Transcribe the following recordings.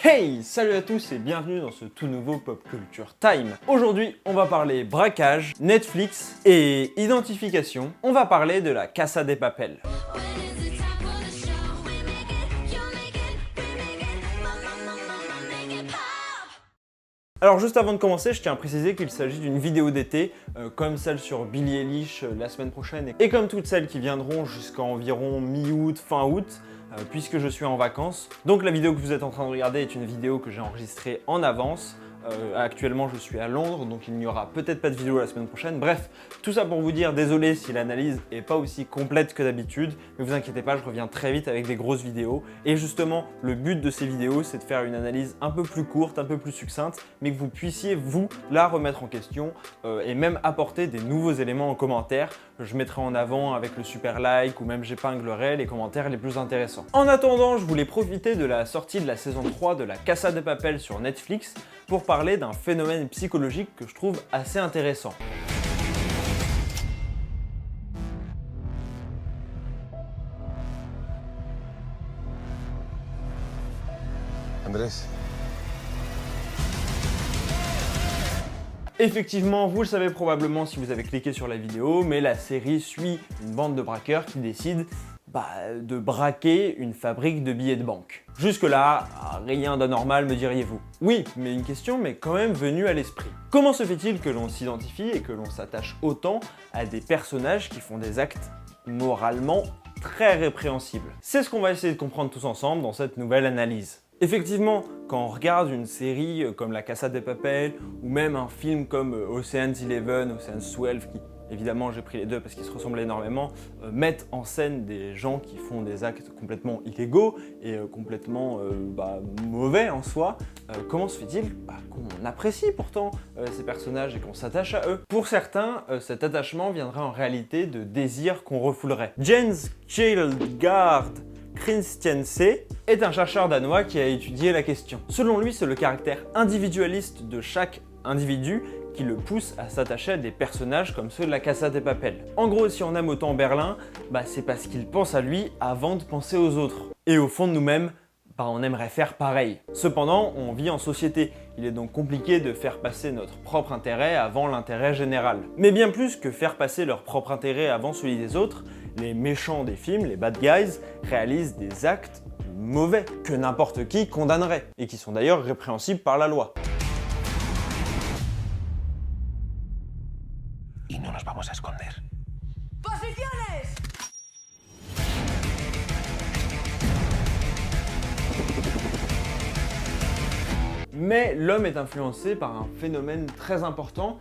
Hey, salut à tous et bienvenue dans ce tout nouveau Pop Culture Time. Aujourd'hui, on va parler braquage, Netflix et identification. On va parler de la Casa de Papel. Alors juste avant de commencer, je tiens à préciser qu'il s'agit d'une vidéo d'été, comme celle sur Billie Eilish la semaine prochaine, et comme toutes celles qui viendront jusqu'à environ mi-août, fin août, puisque je suis en vacances. Donc la vidéo que vous êtes en train de regarder est une vidéo que j'ai enregistrée en avance. Actuellement je suis à Londres, donc il n'y aura peut-être pas de vidéo la semaine prochaine. Bref, tout ça pour vous dire désolé si l'analyse n'est pas aussi complète que d'habitude, mais vous inquiétez pas, je reviens très vite avec des grosses vidéos. Et justement, le but de ces vidéos, c'est de faire une analyse un peu plus courte, un peu plus succincte, mais que vous puissiez, vous, la remettre en question et même apporter des nouveaux éléments en commentaire. Je mettrai en avant avec le super like ou même j'épinglerai les commentaires les plus intéressants. En attendant, je voulais profiter de la sortie de la saison 3 de la Casa de Papel sur Netflix pour parler d'un phénomène psychologique que je trouve assez intéressant. Andrés. Effectivement, vous le savez probablement si vous avez cliqué sur la vidéo, mais la série suit une bande de braqueurs qui décident de braquer une fabrique de billets de banque. Jusque-là, rien d'anormal me diriez-vous. Oui, mais une question m'est quand même venue à l'esprit. Comment se fait-il que l'on s'identifie et que l'on s'attache autant à des personnages qui font des actes moralement très répréhensibles? C'est ce qu'on va essayer de comprendre tous ensemble dans cette nouvelle analyse. Effectivement, quand on regarde une série comme La Casa de Papel ou même un film comme Ocean's 11, Ocean's 12, qui évidemment j'ai pris les deux parce qu'ils se ressemblent énormément, mettent en scène des gens qui font des actes complètement illégaux et complètement mauvais en soi, comment se fait-il qu'on apprécie pourtant ces personnages et qu'on s'attache à eux? Pour certains, cet attachement viendrait en réalité de désirs qu'on refoulerait. Jens Kjellgaard Christianse est un chercheur danois qui a étudié la question. Selon lui, c'est le caractère individualiste de chaque individu qui le pousse à s'attacher à des personnages comme ceux de la Casa de Papel. En gros, si on aime autant Berlin, c'est parce qu'il pense à lui avant de penser aux autres. Et au fond de nous-mêmes, on aimerait faire pareil. Cependant, on vit en société. Il est donc compliqué de faire passer notre propre intérêt avant l'intérêt général. Mais bien plus que faire passer leur propre intérêt avant celui des autres, les méchants des films, les bad guys, réalisent des actes mauvais que n'importe qui condamnerait et qui sont d'ailleurs répréhensibles par la loi. Y no nos vamos a esconder. ¡Posiciones! Mais l'homme est influencé par un phénomène très important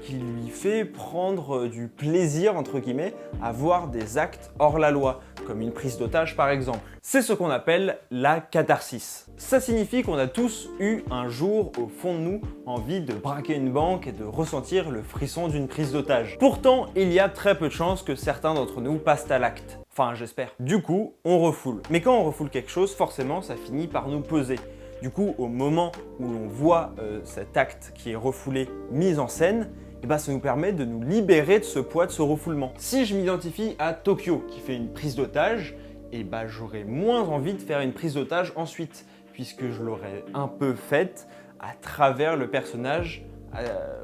qui lui fait prendre du plaisir, entre guillemets, à voir des actes hors la loi, comme une prise d'otage par exemple. C'est ce qu'on appelle la catharsis. Ça signifie qu'on a tous eu un jour, au fond de nous, envie de braquer une banque et de ressentir le frisson d'une prise d'otage. Pourtant, il y a très peu de chances que certains d'entre nous passent à l'acte. Enfin, j'espère. Du coup, on refoule. Mais quand on refoule quelque chose, forcément, ça finit par nous peser. Du coup, au moment où l'on voit cet acte qui est refoulé mis en scène, ça nous permet de nous libérer de ce poids, de ce refoulement. Si je m'identifie à Tokyo qui fait une prise d'otage, j'aurai moins envie de faire une prise d'otage ensuite, puisque je l'aurais un peu faite à travers le personnage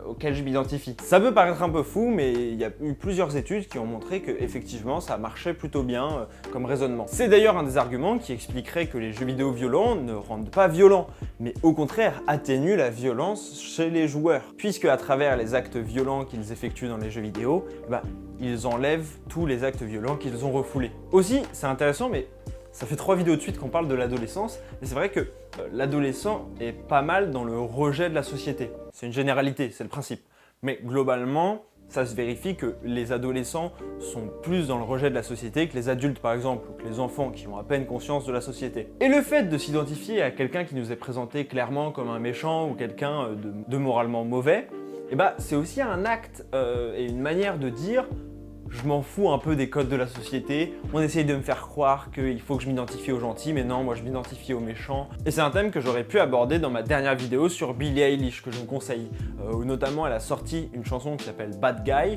auquel je m'identifie. Ça peut paraître un peu fou, mais il y a eu plusieurs études qui ont montré que effectivement ça marchait plutôt bien comme raisonnement. C'est d'ailleurs un des arguments qui expliquerait que les jeux vidéo violents ne rendent pas violents, mais au contraire atténuent la violence chez les joueurs, puisque à travers les actes violents qu'ils effectuent dans les jeux vidéo, ils enlèvent tous les actes violents qu'ils ont refoulés. Aussi, c'est intéressant, mais ça fait 3 vidéos de suite qu'on parle de l'adolescence, et c'est vrai que l'adolescent est pas mal dans le rejet de la société. C'est une généralité, c'est le principe. Mais globalement, ça se vérifie que les adolescents sont plus dans le rejet de la société que les adultes par exemple, ou que les enfants qui ont à peine conscience de la société. Et le fait de s'identifier à quelqu'un qui nous est présenté clairement comme un méchant ou quelqu'un de moralement mauvais, c'est aussi un acte et une manière de dire je m'en fous un peu des codes de la société, on essaye de me faire croire qu'il faut que je m'identifie aux gentils, mais non, moi je m'identifie aux méchants. Et c'est un thème que j'aurais pu aborder dans ma dernière vidéo sur Billie Eilish, que je vous conseille, où notamment elle a sorti une chanson qui s'appelle Bad Guy,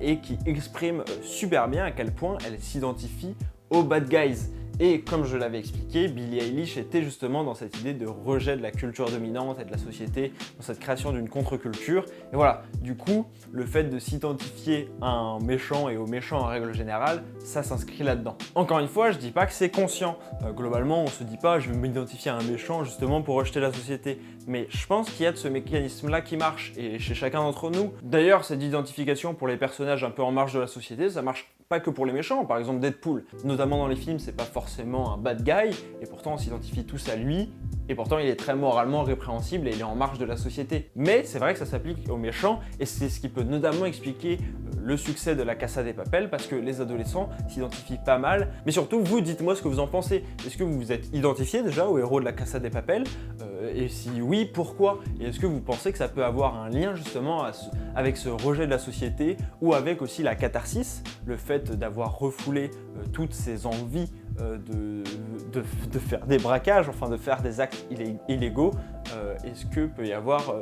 et qui exprime super bien à quel point elle s'identifie aux bad guys. Et comme je l'avais expliqué, Billie Eilish était justement dans cette idée de rejet de la culture dominante et de la société, dans cette création d'une contre-culture. Et voilà, du coup, le fait de s'identifier à un méchant et aux méchants en règle générale, ça s'inscrit là-dedans. Encore une fois, je dis pas que c'est conscient. Globalement, on se dit pas je vais m'identifier à un méchant justement pour rejeter la société. Mais je pense qu'il y a de ce mécanisme-là qui marche, et chez chacun d'entre nous. D'ailleurs, cette identification pour les personnages un peu en marge de la société, ça marche pas que pour les méchants. Par exemple, Deadpool, notamment dans les films, c'est pas forcément un bad guy, et pourtant on s'identifie tous à lui, et pourtant il est très moralement répréhensible et il est en marge de la société. Mais c'est vrai que ça s'applique aux méchants, et c'est ce qui peut notamment expliquer le succès de La Casa de Papel, parce que les adolescents s'identifient pas mal. Mais surtout, vous, dites-moi ce que vous en pensez. Est-ce que vous vous êtes identifié déjà au héros de La Casa de Papel? Et si oui, pourquoi? Et est-ce que vous pensez que ça peut avoir un lien justement avec ce rejet de la société, ou avec aussi la catharsis, le fait d'avoir refoulé toutes ces envies de faire des braquages, enfin de faire des actes illégaux? Est-ce que peut y avoir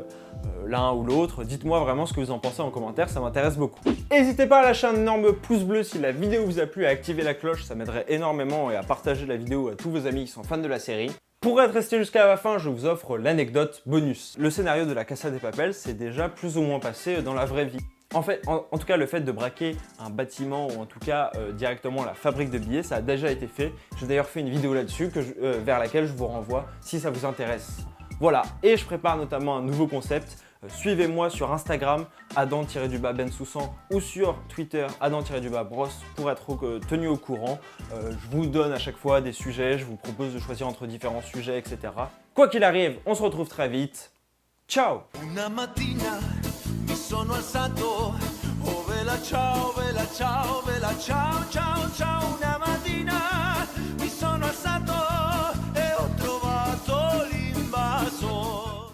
l'un ou l'autre? Dites-moi vraiment ce que vous en pensez en commentaire, ça m'intéresse beaucoup. N'hésitez pas à lâcher un énorme pouce bleu si la vidéo vous a plu, à activer la cloche, ça m'aiderait énormément, et à partager la vidéo à tous vos amis qui sont fans de la série. Pour être resté jusqu'à la fin, je vous offre l'anecdote bonus. Le scénario de La Casa de Papel s'est déjà plus ou moins passé dans la vraie vie. En fait, en tout cas, le fait de braquer un bâtiment, ou en tout cas directement la fabrique de billets, ça a déjà été fait. J'ai d'ailleurs fait une vidéo là-dessus vers laquelle je vous renvoie si ça vous intéresse. Voilà, et je prépare notamment un nouveau concept. Suivez-moi sur Instagram, Adam-Bensoussan, ou sur Twitter, Adam-Bros, pour être tenu au courant. Je vous donne à chaque fois des sujets, je vous propose de choisir entre différents sujets, etc. Quoi qu'il arrive, on se retrouve très vite. Ciao! Una mattina mi sono alzato, oh vela ciao, vela ciao, vela ciao, ciao, ciao. Una mattina mi sono alzato.